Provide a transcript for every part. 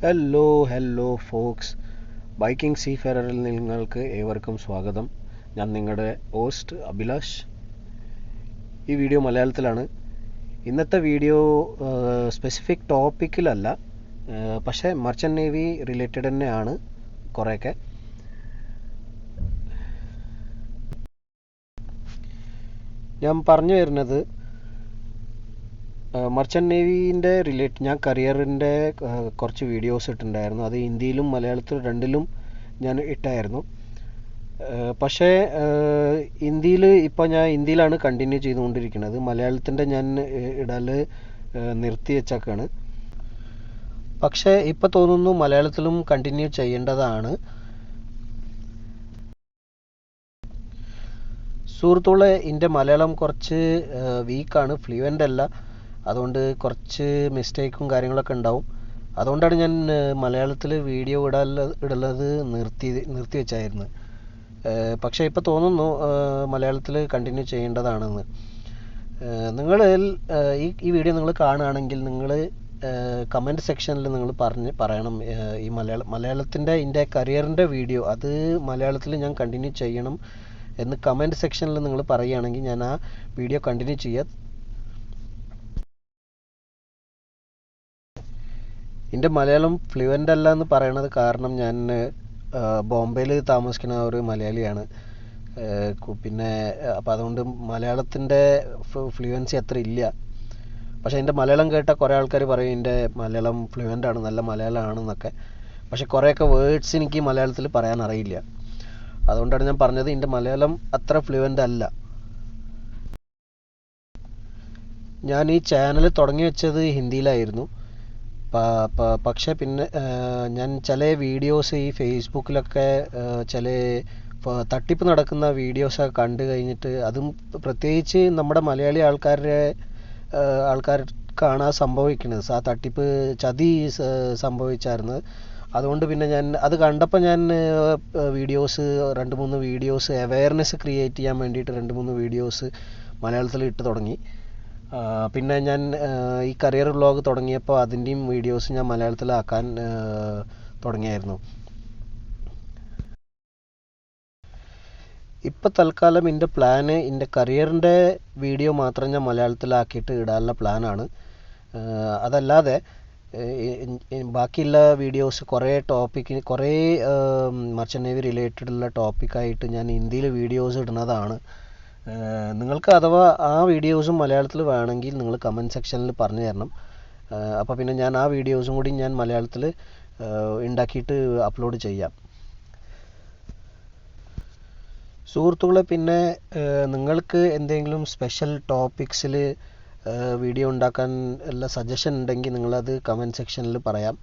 Hello Fox. Biking സീഫെയറിൽ നിങ്ങൾക്ക് ഏവർക്കും സ്വാഗതം. ഞാൻ നിങ്ങളുടെ ഹോസ്റ്റ് അഭിലാഷ്. ഈ വീഡിയോ മലയാളത്തിലാണ്. ഇന്നത്തെ വീഡിയോ സ്പെസിഫിക് ടോപ്പിക്കിലല്ല, പക്ഷേ മർച്ചൻ്റ് നേവി റിലേറ്റഡ് തന്നെയാണ് കുറേയൊക്കെ. ഞാൻ പറഞ്ഞു വരുന്നത് മർച്ചൻ്റ് നേവീൻ്റെ ഞാൻ കരിയറിൻ്റെ കുറച്ച് വീഡിയോസ് ഇട്ടിട്ടുണ്ടായിരുന്നു. അത് ഹിന്ദിയിലും മലയാളത്തിലും രണ്ടിലും ഞാൻ ഇട്ടായിരുന്നു. പക്ഷേ ഞാൻ ഹിന്ദിയിലാണ് കണ്ടിന്യൂ ചെയ്തുകൊണ്ടിരിക്കുന്നത്. മലയാളത്തിൻ്റെ ഞാൻ ഇടൽ നിർത്തി വെച്ചേക്കാണ്. പക്ഷേ ഇപ്പോൾ തോന്നുന്നു മലയാളത്തിലും കണ്ടിന്യൂ ചെയ്യേണ്ടതാണ്. സുഹൃത്തുക്കളെ, എൻ്റെ മലയാളം കുറച്ച് വീക്കാണ്, ഫ്ലുവൻ്റ് അല്ല. അതുകൊണ്ട് കുറച്ച് മിസ്റ്റേക്കും കാര്യങ്ങളൊക്കെ ഉണ്ടാവും. അതുകൊണ്ടാണ് ഞാൻ മലയാളത്തിൽ വീഡിയോ ഇടലത് നിർത്തി വെച്ചായിരുന്നു. പക്ഷേ ഇപ്പോൾ തോന്നുന്നു മലയാളത്തിൽ കണ്ടിന്യൂ ചെയ്യേണ്ടതാണെന്ന്. നിങ്ങൾ ഈ വീഡിയോ നിങ്ങൾ കാണുകയാണെങ്കിൽ നിങ്ങൾ കമൻറ്റ് സെക്ഷനിൽ നിങ്ങൾ പറയണം ഈ മലയാളത്തിൻ്റെ എൻ്റെ കരിയറിൻ്റെ വീഡിയോ അത് മലയാളത്തിൽ ഞാൻ കണ്ടിന്യൂ ചെയ്യണം എന്ന് കമൻറ്റ് സെക്ഷനിൽ നിങ്ങൾ പറയുകയാണെങ്കിൽ ഞാൻ ആ വീഡിയോ കണ്ടിന്യൂ ചെയ്യാം. എൻ്റെ മലയാളം ഫ്ലുവൻ്റ് അല്ല എന്ന് പറയണത് കാരണം ഞാൻ ബോംബെയിൽ താമസിക്കുന്ന ഒരു മലയാളിയാണ്. പിന്നെ അപ്പോൾ അതുകൊണ്ട് മലയാളത്തിൻ്റെ ഫ്ലുവൻസി അത്ര ഇല്ല. പക്ഷേ എൻ്റെ മലയാളം കേട്ട കുറേ ആൾക്കാർ പറയും എൻ്റെ മലയാളം ഫ്ലുവൻ്റ് ആണ്, നല്ല മലയാളമാണെന്നൊക്കെ. പക്ഷേ കുറേയൊക്കെ വേർഡ്സ് എനിക്ക് മലയാളത്തിൽ പറയാൻ അറിയില്ല. അതുകൊണ്ടാണ് ഞാൻ പറഞ്ഞത് എൻ്റെ മലയാളം അത്ര ഫ്ലുവൻ്റ് അല്ല. ഞാൻ ഈ ചാനൽ തുടങ്ങി വെച്ചത് ഹിന്ദിയിലായിരുന്നു. പക്ഷേ പിന്നെ ഞാൻ ചില വീഡിയോസ് ഈ ഫേസ്ബുക്കിലൊക്കെ ചില തട്ടിപ്പ് നടക്കുന്ന വീഡിയോസൊക്കെ കണ്ടു കഴിഞ്ഞിട്ട്, അതും പ്രത്യേകിച്ച് നമ്മുടെ മലയാളി ആൾക്കാർക്കാണ് സംഭവിക്കുന്നത്. ആ തട്ടിപ്പ് ചതി സംഭവിച്ചായിരുന്നു. അതുകൊണ്ട് പിന്നെ ഞാൻ അത് കണ്ടപ്പോൾ ഞാൻ വീഡിയോസ് 2-3 വീഡിയോസ് അവെയർനെസ് ക്രിയേറ്റ് ചെയ്യാൻ വേണ്ടിയിട്ട് 2-3 വീഡിയോസ് മലയാളത്തിൽ ഇട്ട് തുടങ്ങി. പിന്നെ ഞാൻ ഈ കരിയർ വ്ളോഗ് തുടങ്ങിയപ്പോൾ അതിൻ്റെയും വീഡിയോസ് ഞാൻ മലയാളത്തിലാക്കാൻ തുടങ്ങിയായിരുന്നു. ഇപ്പോൾ തൽക്കാലം എൻ്റെ പ്ലാന് എൻ്റെ കരിയറിൻ്റെ വീഡിയോ മാത്രം ഞാൻ മലയാളത്തിലാക്കിയിട്ട് ഇടാനുള്ള പ്ലാനാണ്. അതല്ലാതെ ബാക്കിയുള്ള വീഡിയോസ് കുറേ മർച്ചൻ്റ് നേവി റിലേറ്റഡുള്ള ടോപ്പിക്കായിട്ട് ഞാൻ ഹിന്ദിയിൽ വീഡിയോസ് ഇടുന്നതാണ്. നിങ്ങൾക്ക് അഥവാ ആ വീഡിയോസും മലയാളത്തിൽ വേണമെങ്കിൽ നിങ്ങൾ കമൻറ്റ് സെക്ഷനിൽ പറഞ്ഞു തരണം. അപ്പോൾ പിന്നെ ഞാൻ ആ വീഡിയോസും കൂടി ഞാൻ മലയാളത്തിൽ ഉണ്ടാക്കിയിട്ട് അപ്ലോഡ് ചെയ്യാം. സുഹൃത്തുക്കളെ, പിന്നെ നിങ്ങൾക്ക് എന്തെങ്കിലും സ്പെഷ്യൽ ടോപ്പിക്സിൽ വീഡിയോ ഉണ്ടാക്കാൻ ഉള്ള സജഷൻ ഉണ്ടെങ്കിൽ നിങ്ങളത് കമൻറ്റ് സെക്ഷനിൽ പറയാം.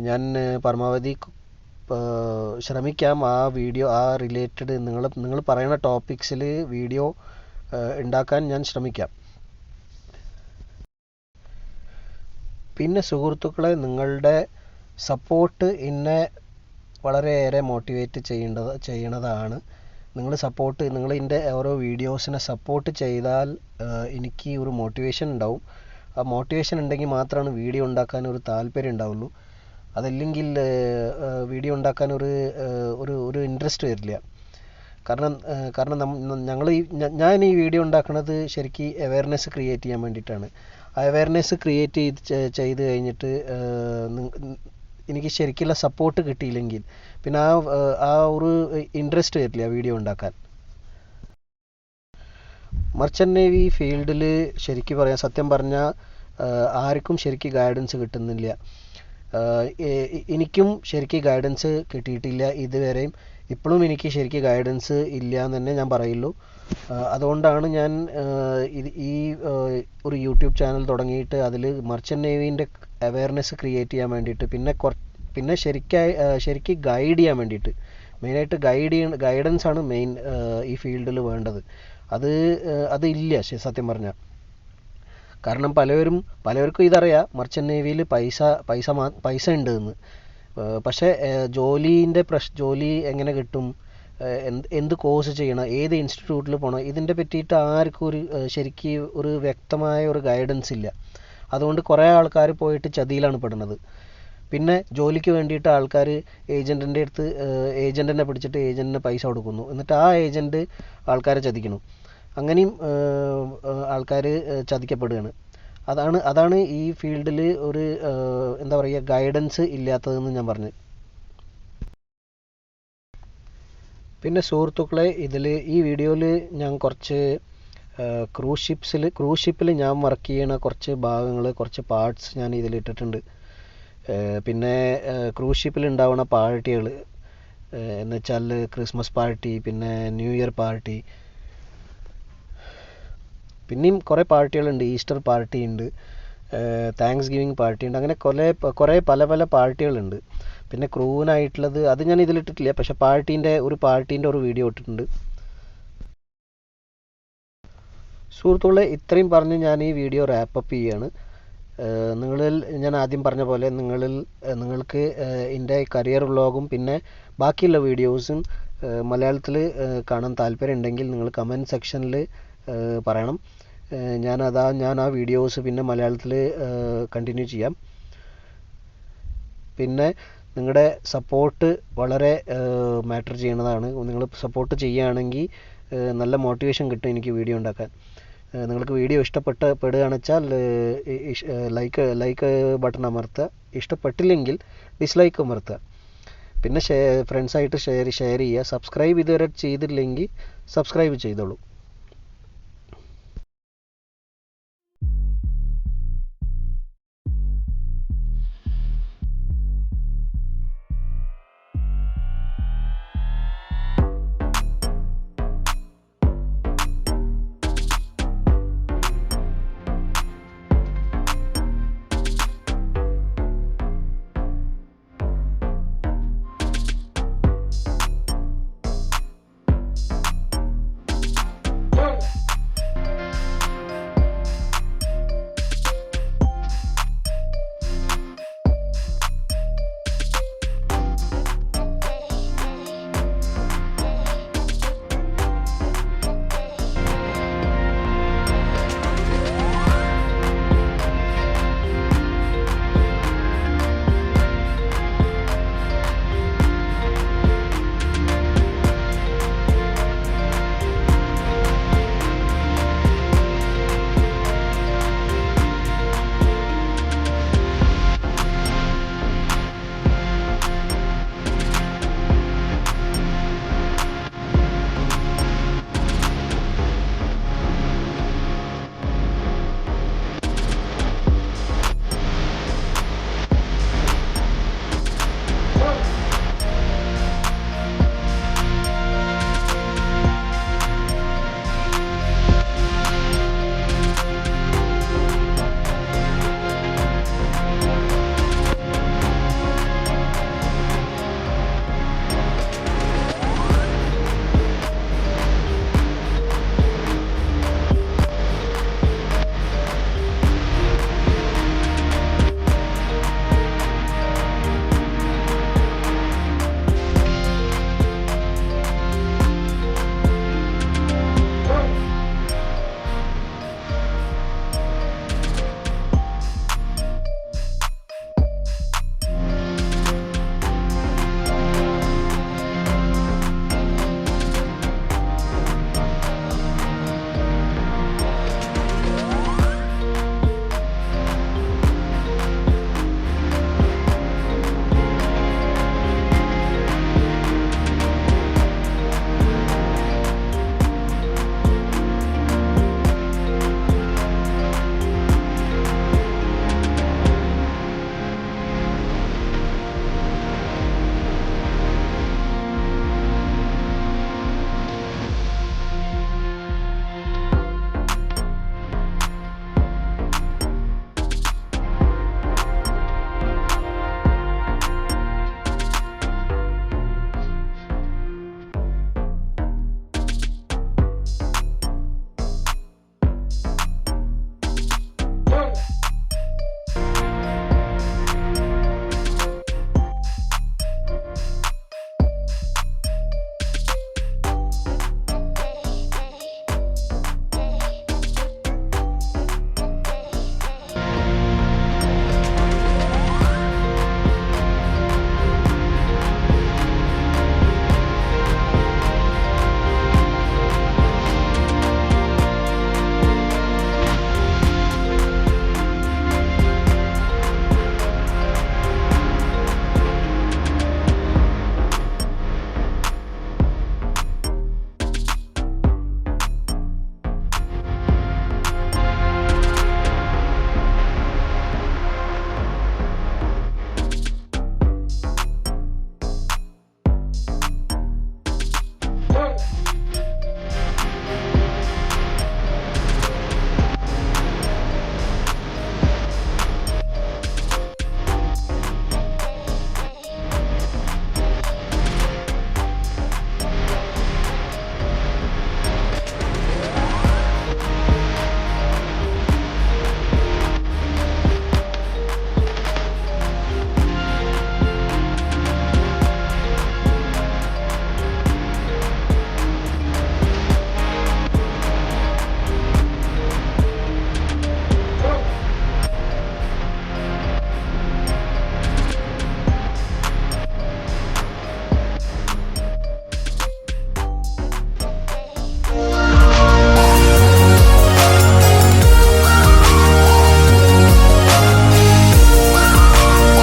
ഞാൻ പരമാവധി ശ്രമിക്കാം ആ റിലേറ്റഡ് നിങ്ങൾ പറയുന്ന ടോപ്പിക്സിൽ വീഡിയോ ഉണ്ടാക്കാൻ ഞാൻ ശ്രമിക്കാം. പിന്നെ സുഹൃത്തുക്കളെ, നിങ്ങളുടെ സപ്പോർട്ട് എന്നെ വളരെയേറെ മോട്ടിവേറ്റ് ചെയ്യണതാണ്. നിങ്ങൾ എൻ്റെ ഓരോ വീഡിയോസിനെ സപ്പോർട്ട് ചെയ്താൽ എനിക്ക് ഒരു മോട്ടിവേഷൻ ഉണ്ടാവും. ആ മോട്ടിവേഷൻ ഉണ്ടെങ്കിൽ മാത്രമാണ് വീഡിയോ ഉണ്ടാക്കാൻ ഒരു താല്പര്യം ഉണ്ടാവുള്ളൂ. അതല്ലെങ്കിൽ വീഡിയോ ഉണ്ടാക്കാൻ ഒരു ഇൻട്രസ്റ്റ് വരില്ല. കാരണം ഞാൻ ഈ വീഡിയോ ഉണ്ടാക്കുന്നത് ശരിക്കും അവെയർനെസ് ക്രിയേറ്റ് ചെയ്യാൻ വേണ്ടിയിട്ടാണ്. ആ അവെയർനെസ് ക്രിയേറ്റ് ചെയ്ത് കഴിഞ്ഞിട്ട് എനിക്ക് ശരിക്കുള്ള സപ്പോർട്ട് കിട്ടിയില്ലെങ്കിൽ പിന്നെ ആ ഒരു ഇൻട്രസ്റ്റ് വരില്ല വീഡിയോ ഉണ്ടാക്കാൻ. മർച്ചൻ്റ് നേവി ഫീൽഡിൽ സത്യം പറഞ്ഞാൽ ആർക്കും ശരിക്കും ഗൈഡൻസ് കിട്ടുന്നില്ല. എനിക്കും ശരിക്കും ഗൈഡൻസ് കിട്ടിയിട്ടില്ല ഇതുവരെയും. ഇപ്പോഴും എനിക്ക് ശരിക്കും ഗൈഡൻസ് ഇല്ല എന്ന് തന്നെ ഞാൻ പറയുള്ളൂ. അതുകൊണ്ടാണ് ഞാൻ ഈ ഒരു യൂട്യൂബ് ചാനൽ തുടങ്ങിയിട്ട് അതിൽ മർച്ചൻ്റ് നേവീൻ്റെ അവെയർനെസ് ക്രിയേറ്റ് ചെയ്യാൻ വേണ്ടിയിട്ട് പിന്നെ ശരിക്കും ഗൈഡ് ചെയ്യാൻ വേണ്ടിയിട്ട്, മെയിനായിട്ട് ഗൈഡൻസ് ആണ് മെയിൻ ഈ ഫീൽഡിൽ വേണ്ടത്. അതില്ല സത്യം പറഞ്ഞാൽ. കാരണം പലവർക്കും ഇതറിയാം മർച്ചൻ്റ് നേവിയിൽ പൈസ ഉണ്ട് എന്ന്. പക്ഷേ ജോലി എങ്ങനെ കിട്ടും, എന്ത് കോഴ്സ് ചെയ്യണം, ഏത് ഇൻസ്റ്റിറ്റ്യൂട്ടിൽ പോകണം, ഇതിൻ്റെ പറ്റിയിട്ട് ആർക്കും ശരിക്കും വ്യക്തമായ ഒരു ഗൈഡൻസ് ഇല്ല. അതുകൊണ്ട് കുറേ ആൾക്കാർ പോയിട്ട് ചതിയിലാണ് പെടുന്നത്. പിന്നെ ജോലിക്ക് വേണ്ടിയിട്ട് ആൾക്കാർ ഏജൻറ്റിനെ പിടിച്ചിട്ട് ഏജൻറ്റിന് പൈസ കൊടുക്കുന്നു, എന്നിട്ട് ആ ഏജൻറ്റ് ആൾക്കാരെ ചതിക്കുന്നു. അങ്ങനെയും ആൾക്കാർ ചതിക്കപ്പെടുകയാണ്. അതാണ് ഈ ഫീൽഡിൽ ഒരു എന്താ പറയുക, ഗൈഡൻസ് ഇല്ലാത്തതെന്ന് ഞാൻ പറഞ്ഞു. പിന്നെ സുഹൃത്തുക്കളെ, ഈ വീഡിയോയിൽ ഞാൻ കുറച്ച് ക്രൂസ് ഷിപ്പിൽ ഞാൻ വർക്ക് ചെയ്യണ കുറച്ച് ഭാഗങ്ങൾ, കുറച്ച് പാർട്സ് ഞാൻ ഇതിലിട്ടിട്ടുണ്ട്. പിന്നെ ക്രൂസ് ഷിപ്പിൽ ഉണ്ടാവുന്ന പാർട്ടികൾ എന്ന് വെച്ചാൽ ക്രിസ്മസ് പാർട്ടി, പിന്നെ ന്യൂ ഇയർ പാർട്ടി, പിന്നെയും കുറേ പാർട്ടികളുണ്ട്. ഈസ്റ്റർ പാർട്ടി ഉണ്ട്, താങ്ക്സ് ഗിവിങ് പാർട്ടി ഉണ്ട്, അങ്ങനെ കുറേ പല പല പാർട്ടികളുണ്ട്. പിന്നെ ക്രൂവിനായിട്ടുള്ളത് അത് ഞാൻ ഇതിലിട്ടിട്ടില്ല, പക്ഷെ പാർട്ടീൻ്റെ ഒരു വീഡിയോ ഇട്ടിട്ടുണ്ട്. സുഹൃത്തുക്കളെ, ഇത്രയും പറഞ്ഞ് ഞാൻ ഈ വീഡിയോ റാപ്പപ്പ് ചെയ്യാണ്. ഞാൻ ആദ്യം പറഞ്ഞ പോലെ നിങ്ങൾക്ക് എൻ്റെ കരിയർ വ്ളോഗും പിന്നെ ബാക്കിയുള്ള വീഡിയോസും മലയാളത്തിൽ കാണാൻ താല്പര്യമുണ്ടെങ്കിൽ നിങ്ങൾ കമൻറ്റ് സെക്ഷനിൽ പറയണം. ഞാൻ ആ വീഡിയോസ് പിന്നെ മലയാളത്തിൽ കണ്ടിന്യൂ ചെയ്യാം. പിന്നെ നിങ്ങളുടെ സപ്പോർട്ട് വളരെ മാറ്റർ ചെയ്യുന്നതാണ്. നിങ്ങൾ സപ്പോർട്ട് ചെയ്യുകയാണെങ്കിൽ നല്ല മോട്ടിവേഷൻ കിട്ടും എനിക്ക് വീഡിയോ ഉണ്ടാക്കാൻ. നിങ്ങൾക്ക് വീഡിയോ ഇഷ്ടപ്പെടുകയാണെന്ന് വെച്ചാൽ ലൈക്ക് ബട്ടൺ അമർത്തുക. ഇഷ്ടപ്പെട്ടില്ലെങ്കിൽ ഡിസ്ലൈക്ക് അമർത്തുക. പിന്നെ ഫ്രണ്ട്സായിട്ട് ഷെയർ ചെയ്യുക. സബ്സ്ക്രൈബ് ഇതുവരെ ചെയ്തില്ലെങ്കിൽ സബ്സ്ക്രൈബ് ചെയ്തോളൂ.